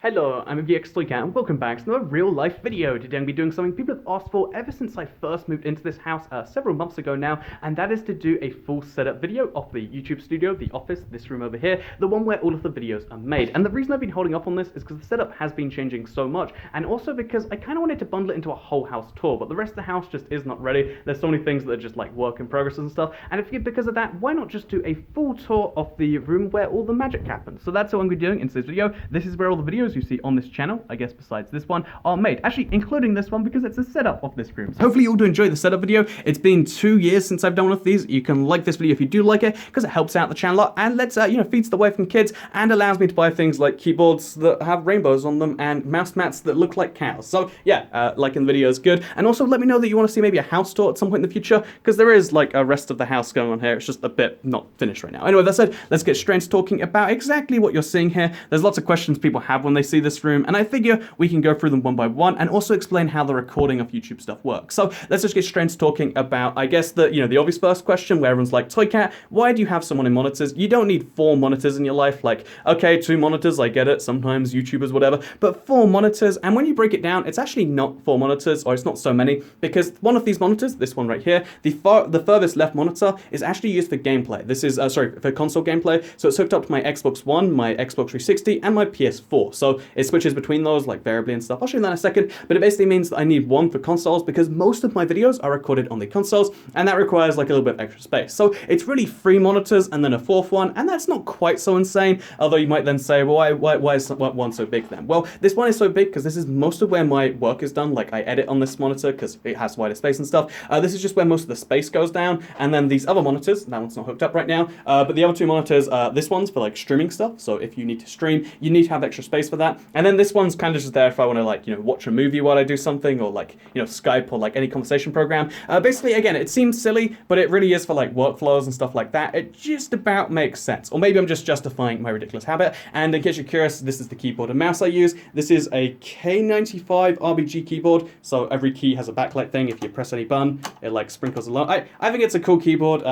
Hello, I'm ibxtoycat and welcome back to another real life video. Today I'm going to be doing something people have asked for ever since I first moved into this house several months ago now, and that is to do a full setup video of the YouTube studio, the office, this room over here, the one where all of the videos are made. And the reason I've been holding up on this is because the setup has been changing so much, and also because I kind of wanted to bundle it into a whole house tour, but the rest of the house just is not ready. There's so many things that are just like work in progress and stuff, and because of that, why not just do a full tour of the room where all the magic happens? So that's what I'm going to be doing in today's video. This is where all the videos you see on this channel, I guess besides this one, are made. Actually, including this one because it's a setup of this room. So hopefully you all do enjoy the setup video. It's been 2 years since I've done one of these. You can like this video if you do like it, because it helps out the channel a lot and lets, feeds the wife and kids and allows me to buy things like keyboards that have rainbows on them and mouse mats that look like cows. So yeah, liking the video is good. And also let me know that you want to see maybe a house tour at some point in the future, because there is like a rest of the house going on here. It's just a bit not finished right now. Anyway, that said, let's get straight into talking about exactly what you're seeing here. There's lots of questions people have when they see this room, and I figure we can go through them one by one and also explain how the recording of YouTube stuff works. So let's just get straight into talking about, I guess, the obvious first question where everyone's like, Toycat, why do you have so many monitors? You don't need 4 monitors in your life. Like, okay, 2 monitors, I get it, sometimes YouTubers, whatever, but 4 monitors, and when you break it down, it's actually not 4 monitors, or it's not so many, because one of these monitors, this one right here, the furthest left monitor is actually used for gameplay. This is, for console gameplay, so it's hooked up to my Xbox One, my Xbox 360, and my PS4, so it switches between those, like variably and stuff. I'll show you that in a second, but it basically means that I need one for consoles because most of my videos are recorded on the consoles, and that requires like a little bit of extra space. So it's really 3 monitors and then a 4th one, and that's not quite so insane, although you might then say, well, why is one so big then? Well, this one is so big because this is most of where my work is done. Like, I edit on this monitor because it has wider space and stuff. This is just where most of the space goes down, and then these other monitors, that one's not hooked up right now, but the other 2 monitors, this one's for like streaming stuff, so if you need to stream, you need to have extra space for that, and then this one's kind of just there if I want to, like, watch a movie while I do something, or like, Skype, or like any conversation program. Basically, again, it seems silly, but it really is for like workflows and stuff like that. It just about makes sense. Or maybe I'm just justifying my ridiculous habit. And in case you're curious, this is the keyboard and mouse I use. This is a K95 RBG keyboard, so every key has a backlight thing. If you press any button, it like sprinkles along. I think it's a cool keyboard.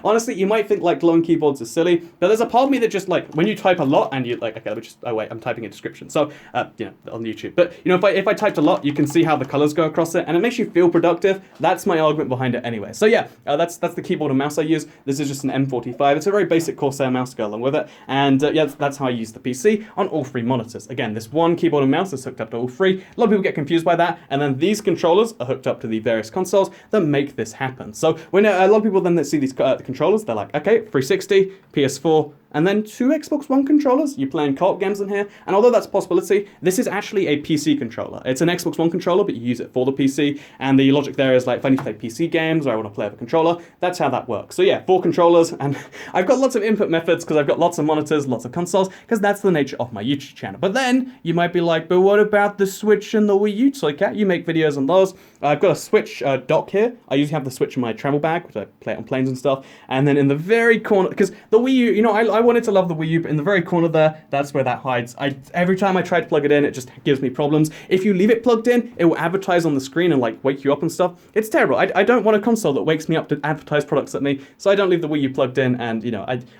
Honestly, you might think like glowing keyboards are silly, but there's a part of me that just like, when you type a lot and you like, okay, let me just, oh wait, I'm typing a description. So, on YouTube. But if I typed a lot, you can see how the colors go across it, and it makes you feel productive. That's my argument behind it anyway. So yeah, that's the keyboard and mouse I use. This is just an M45. It's a very basic Corsair mouse to go along with it, and yeah, that's how I use the PC on all 3 monitors. Again, this one keyboard and mouse is hooked up to all 3. A lot of people get confused by that, and then these controllers are hooked up to the various consoles that make this happen. So when a lot of people then that see these controllers, they're like, okay, 360, PS4, and then 2 Xbox One controllers. You're playing co-op games in here, and although that's a possibility, this is actually a PC controller. It's an Xbox One controller, but you use it for the PC, and the logic there is like, if I need to play PC games or I want to play with a controller, that's how that works. So yeah, 4 controllers, and I've got lots of input methods because I've got lots of monitors, lots of consoles, because that's the nature of my YouTube channel. But then you might be like, but what about the Switch and the Wii U, Toycat? You make videos on those. I've got a Switch dock here. I usually have the Switch in my travel bag, which I play it on planes and stuff, and then in the very corner, because the Wii U, I wanted to love the Wii U, but in the very corner there, that's where that hides. Every time I try to plug it in, it just gives me problems. If you leave it plugged in, it will advertise on the screen and like wake you up and stuff. It's terrible. I don't want a console that wakes me up to advertise products at me, so I don't leave the Wii U plugged in, and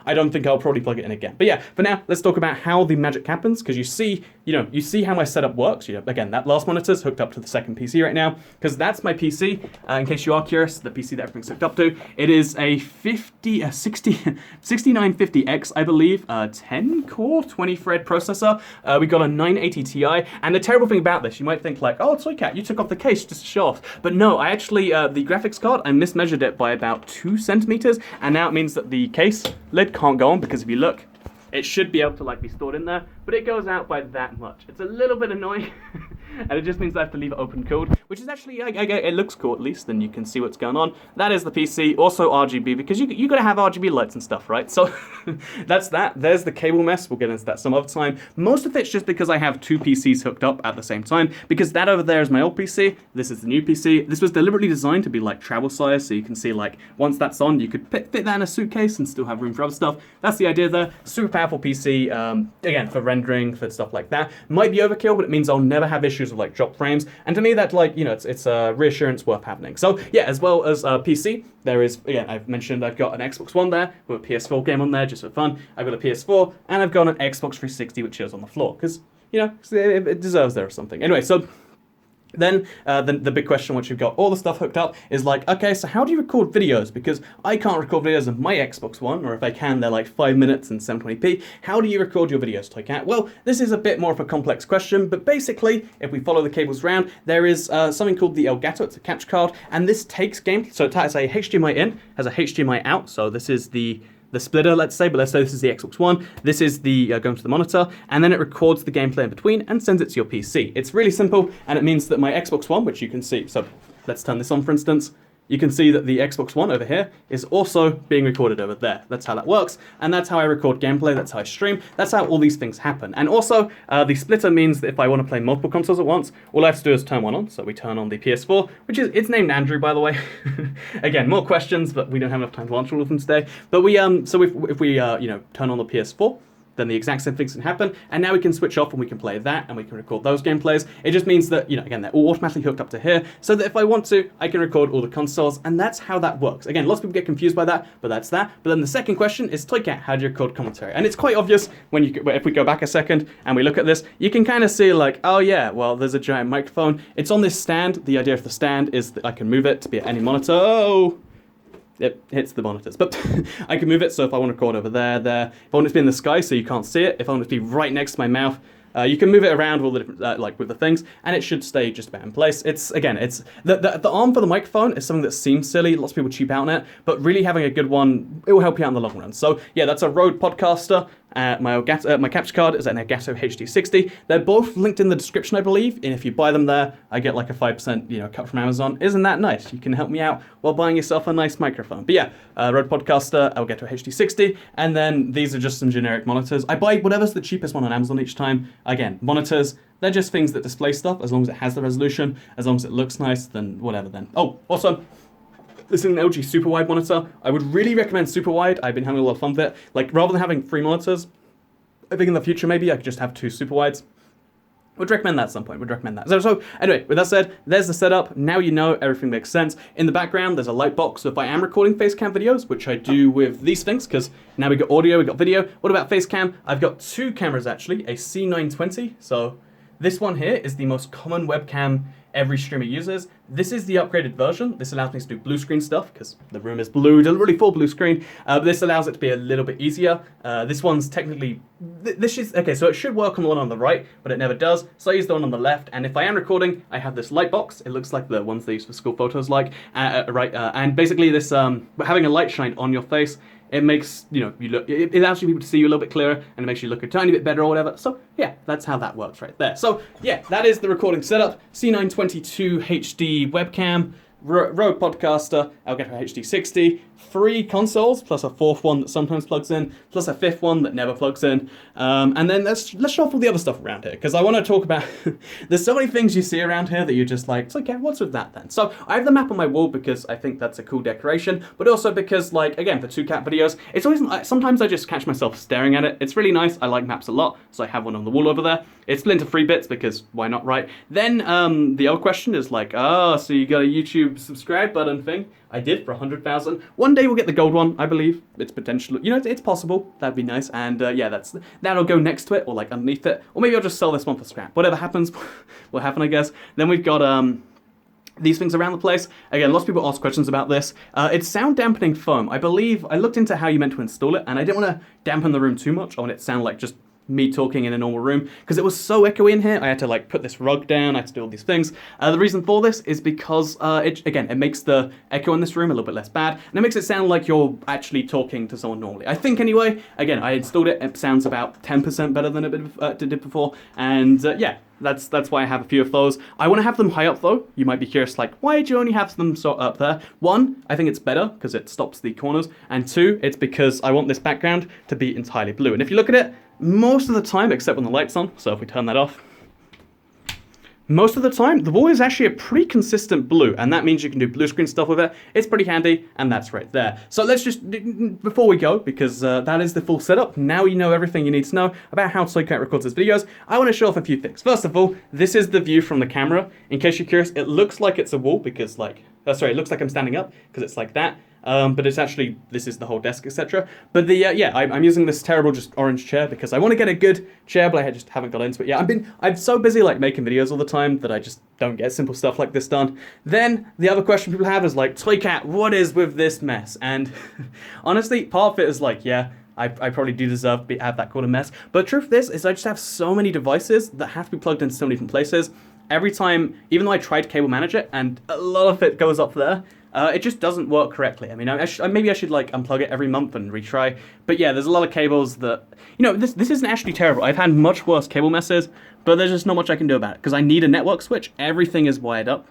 I don't think I'll probably plug it in again. But yeah, for now, let's talk about how the magic happens, because you see how my setup works. Again, that last monitor's hooked up to the second PC right now, because that's my PC. In case you are curious, the PC that everything's hooked up to, it is a 6950X, I believe, 10 core, 20 thread processor. We got a 980 Ti, and the terrible thing about this, you might think like, oh, Toycat, you took off the case just to show off. But no, I actually, the graphics card, I mismeasured it by about 2 centimeters, and now it means that the case lid can't go on, because if you look, it should be able to like be stored in there, but it goes out by that much. It's a little bit annoying, and it just means I have to leave it open cooled, which is actually, it looks cool at least, then you can see what's going on. That is the PC, also RGB, because you gotta have RGB lights and stuff, right? So that's that. There's the cable mess. We'll get into that some other time. Most of it's just because I have 2 PCs hooked up at the same time, because that over there is my old PC, this is the new PC. This was deliberately designed to be like travel size, so you can see like, once that's on, you could fit that in a suitcase and still have room for other stuff. That's the idea there. Super powerful PC, again, for rendering, for stuff like that. Might be overkill, but it means I'll never have issues with like drop frames, and to me that it's a reassurance worth having. So yeah, as well as PC, there is, again, I've mentioned I've got an Xbox One there with a PS4 game on there just for fun. I've got a PS4, and I've got an Xbox 360 which is on the floor, because you know, it deserves there or something. Anyway, so then the big question, once you've got all the stuff hooked up, is like, okay, so how do you record videos? Because I can't record videos on my Xbox One, or if I can, they're like 5 minutes and 720p. How do you record your videos, Toycat? Well, this is a bit more of a complex question, but basically, if we follow the cables around, there is something called the Elgato. It's a capture card, and this takes game. So it has a HDMI in, has a HDMI out. So this is the splitter, let's say, but let's say this is the Xbox One, this is the going to the monitor, and then it records the gameplay in between and sends it to your PC. It's really simple, and it means that my Xbox One, which you can see, so let's turn this on for instance, you can see that the Xbox One over here is also being recorded over there. That's how that works, and that's how I record gameplay, that's how I stream, that's how all these things happen. And also, the splitter means that if I want to play multiple consoles at once, all I have to do is turn one on. So we turn on the PS4, which is, it's named Andrew, by the way. Again, more questions, but we don't have enough time to answer all of them today. But we, so if we, you know, turn on the PS4, then the exact same things can happen, and now we can switch off and we can play that, and we can record those gameplays. It just means that, you know, again, they're all automatically hooked up to here, so that if I want to, I can record all the consoles, and that's how that works. Again, lots of people get confused by that, but that's that. But then the second question is, Toycat, how do you record commentary? And it's quite obvious when if we go back a second and we look at this, you can kind of see like, oh yeah, well, there's a giant microphone. It's on this stand. The idea of the stand is that I can move it to be at any monitor. Oh! It hits the monitors, but I can move it, so if I want to record over there, if I want it to be in the sky so you can't see it, if I want it to be right next to my mouth, you can move it around with all the different, like with the things, and it should stay just about in place. It's, again, it's, the arm for the microphone is something that seems silly, lots of people cheap out on it, but really having a good one, it will help you out in the long run. So yeah, that's a Rode Podcaster. My capture card is an Elgato HD60. They're both linked in the description, I believe, and if you buy them there, I get like a 5%, you know, cut from Amazon. Isn't that nice? You can help me out while buying yourself a nice microphone. But yeah, Rode Podcaster, Elgato HD60, and then these are just some generic monitors. I buy whatever's the cheapest one on Amazon each time. Again, monitors, they're just things that display stuff. As long as it has the resolution, as long as it looks nice, then whatever then. Oh, also, this is an LG super wide monitor. I would really recommend super wide. I've been having a lot of fun with it. Like, rather than having 3 monitors, I think in the future maybe I could just have 2 super wides. Would recommend that at some point, would recommend that. So anyway, with that said, there's the setup. Now you know everything makes sense. In the background, there's a light box. So if I am recording facecam videos, which I do with these things, because now we got audio, we got video. What about facecam? I've got 2 cameras actually, a C920. So this one here is the most common webcam every streamer uses. This is the upgraded version. This allows me to do blue screen stuff because the room is blue, deliberately full blue screen. This allows it to be a little bit easier. This one's technically, this is, okay, so it should work on the one on the right, but it never does. So I use the one on the left, and if I am recording, I have this light box. It looks like the ones they use for school photos and basically this, having a light shine on your face, it makes, you know, you look, it allows people to see you a little bit clearer, and it makes you look a tiny bit better or whatever. So yeah, that's how that works right there. So yeah, that is the recording setup. C922 HD webcam, Rode Podcaster, Elgato HD60, 3 consoles, plus a 4th one that sometimes plugs in, plus a 5th one that never plugs in. And then let's show off all the other stuff around here, because I want to talk about, there's so many things you see around here that you're just like, it's okay, what's with that then? So I have the map on my wall because I think that's a cool decoration, but also because, like, again, for Toycat videos, it's always, sometimes I just catch myself staring at it. It's really nice, I like maps a lot, so I have one on the wall over there. It's split into 3 bits because why not, right? Then the other question is like, oh, so you got a YouTube subscribe button thing? I did for 100,000. One day we'll get the gold one, I believe. It's potential, you know, it's possible. That'd be nice. And yeah, that'll go next to it or like underneath it. Or maybe I'll just sell this one for scrap. Whatever happens, will happen, I guess. Then we've got these things around the place. Again, lots of people ask questions about this. It's sound dampening foam. I believe I looked into how you meant to install it, and I didn't want to dampen the room too much. I want it to sound like just me talking in a normal room, because it was so echoey in here. I had to like put this rug down, I had to do all these things. The reason for this is because it makes the echo in this room a little bit less bad, and it makes it sound like you're actually talking to someone normally. I think anyway. Again, I installed it, it sounds about 10% better than it did before, and yeah, that's why I have a few of those. I want to have them high up though. You might be curious, like, why do you only have them so up there? 1, I think it's better because it stops the corners, and 2, it's because I want this background to be entirely blue. And if you look at it, most of the time, except when the light's on, so if we turn that off, most of the time, the wall is actually a pretty consistent blue, and that means you can do blue screen stuff with it. It's pretty handy, and that's right there. So let's just, before we go, because that is the full setup, now you know everything you need to know about how Toycat records his videos, I want to show off a few things. First of all, this is the view from the camera. In case you're curious, it looks like it's a wall, because like, sorry, it looks like I'm standing up, because it's like that. but it's actually, this is the whole desk, etc. But the yeah, I'm using this terrible just orange chair because I want to get a good chair, but I just haven't got into it yet. I'm so busy like making videos all the time that I just don't get simple stuff like this done. Then the other question people have is like, Toycat, what is with this mess? And honestly, part of it is like, yeah, I probably do deserve to have that kind of mess. But the truth is I just have so many devices that have to be plugged into so many different places. Every time, even though I tried to cable manage it, and a lot of it goes up there, it just doesn't work correctly. I mean, maybe I should like unplug it every month and retry. But yeah, there's a lot of cables that, you know, this isn't actually terrible. I've had much worse cable messes, but there's just not much I can do about it because I need a network switch. Everything is wired up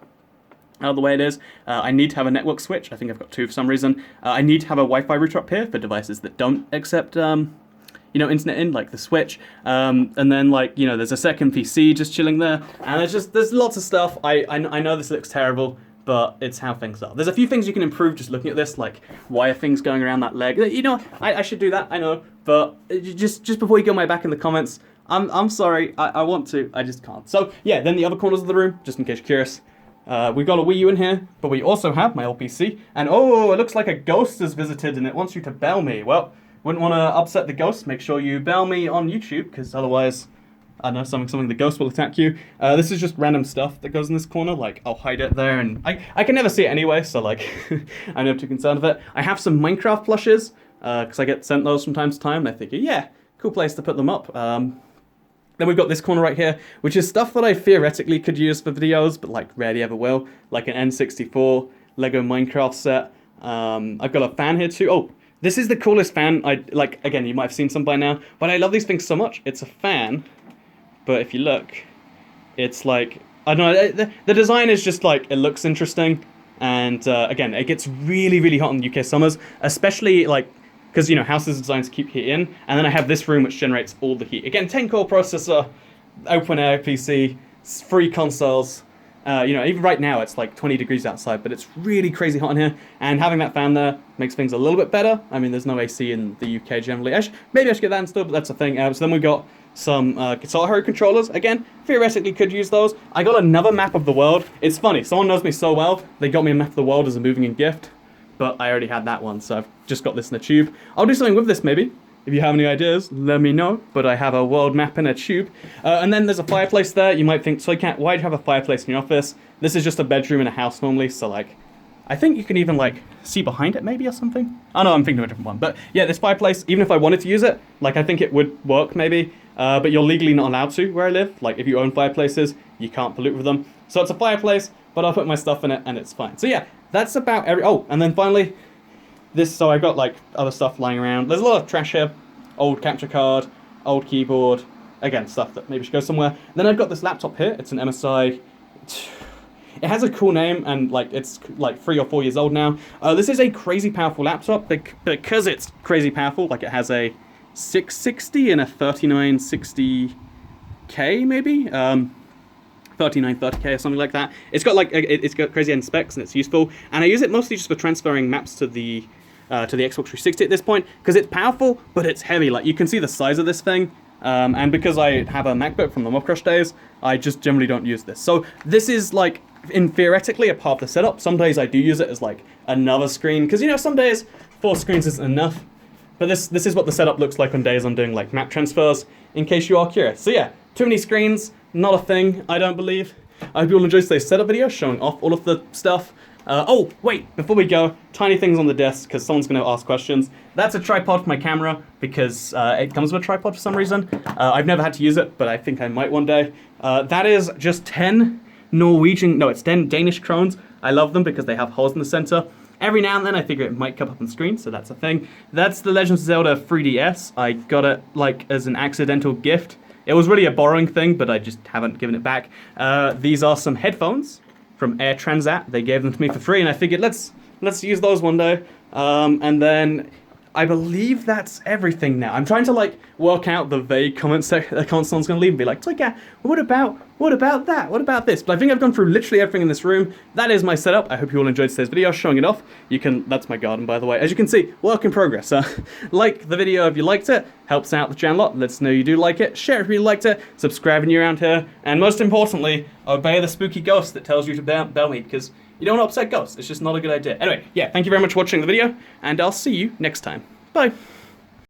the way it is. I need to have a network switch. I think I've got two for some reason. I need to have a Wi-Fi router up here for devices that don't accept you know, internet in, like the Switch, and then like, you know, there's a second PC just chilling there, and there's lots of stuff. I know this looks terrible, but it's how things are. There's a few things you can improve just looking at this, like why are things going around that leg? You know, I should do that, I know, but just before you go my back in the comments, I'm sorry, I want to, I just can't. So yeah, then the other corners of the room, just in case you're curious. We've got a Wii U in here, but we also have my old PC, and oh, it looks like a ghost has visited and it wants you to bell me. Well, wouldn't want to upset the ghost. Make sure you bell me on YouTube, because otherwise, I don't know, something the ghost will attack you. This is just random stuff that goes in this corner. Like, I'll hide it there, and I can never see it anyway, so like, I'm never too concerned with it. I have some Minecraft plushes, because I get sent those from time to time, and I think, yeah, cool place to put them up. Then we've got this corner right here, which is stuff that I theoretically could use for videos, but like rarely ever will. Like an N64 Lego Minecraft set. I've got a fan here too. Oh, this is the coolest fan. Again, you might have seen some by now, but I love these things so much. It's a fan, but if you look, it's like, I don't know, the design is just like, it looks interesting. And again, it gets really, really hot in the UK summers, especially like, because, you know, houses are designed to keep heat in, and then I have this room which generates all the heat. Again, 10-core processor, open air PC, free consoles. You know, even right now it's like 20 degrees outside, but it's really crazy hot in here, and having that fan there makes things a little bit better. I mean, there's no AC in the UK generally. Maybe I should get that installed, but that's a thing. So then we've got some Guitar Hero controllers. Again, theoretically could use those. I got another map of the world. It's funny, someone knows me so well, they got me a map of the world as a moving in gift. But I already had that one, so I've just got this in a tube. I'll do something with this, maybe. If you have any ideas, let me know. But I have a world map in a tube. And then there's a fireplace there. You might think, Toycat, why do you have a fireplace in your office? This is just a bedroom in a house normally, so like, I think you can even like see behind it maybe or something. Oh no, I'm thinking of a different one. But yeah, this fireplace, even if I wanted to use it, like I think it would work maybe. But you're legally not allowed to where I live. Like if you own fireplaces, you can't pollute with them. So it's a fireplace, but I'll put my stuff in it and it's fine. So yeah, that's about oh, and then finally, this, so I got like other stuff lying around. There's a lot of trash here. Old capture card, old keyboard, again, stuff that maybe should go somewhere. Then I've got this laptop here. It's an MSI. It has a cool name, and like it's like 3 or 4 years old now. This is a crazy powerful laptop because it's crazy powerful. Like it has a 660 and a 3960K maybe. 3930K or something like that. It's got like it's got crazy end specs and it's useful. And I use it mostly just for transferring maps to the Xbox 360 at this point, because it's powerful, but it's heavy. Like you can see the size of this thing, and because I have a MacBook from the Mob Crush days, I just generally don't use this. So this is like, in theoretically, a part of the setup. Some days I do use it as like another screen, because you know some days 4 screens isn't enough. But this is what the setup looks like on days I'm doing like map transfers, in case you are curious. So yeah, too many screens, not a thing, I don't believe. I hope you all enjoyed today's setup video showing off all of the stuff. Oh, wait, before we go, tiny things on the desk, because someone's going to ask questions. That's a tripod for my camera, because it comes with a tripod for some reason. I've never had to use it, but I think I might one day. That is just 10 it's 10 Danish krones. I love them because they have holes in the center. Every now and then I figure it might come up on the screen, so that's a thing. That's the Legend of Zelda 3DS. I got it like as an accidental gift. It was really a borrowing thing, but I just haven't given it back. These are some headphones from Air Transat. They gave them to me for free, and I figured let's use those one day. And then I believe that's everything now. I'm trying to like work out the vague comments someone's going to leave and be like, Toycat, what about that? What about this? But I think I've gone through literally everything in this room. That is my setup. I hope you all enjoyed today's video showing it off. That's my garden, by the way. As you can see, work in progress. Like the video if you liked it. Helps out the channel a lot. Let us know you do like it. Share if you liked it. Subscribe if you're around here. And most importantly, obey the spooky ghost that tells you to bell me, because You don't want to upset ghosts. It's just not a good idea. Anyway, yeah, thank you very much for watching the video, and I'll see you next time. Bye.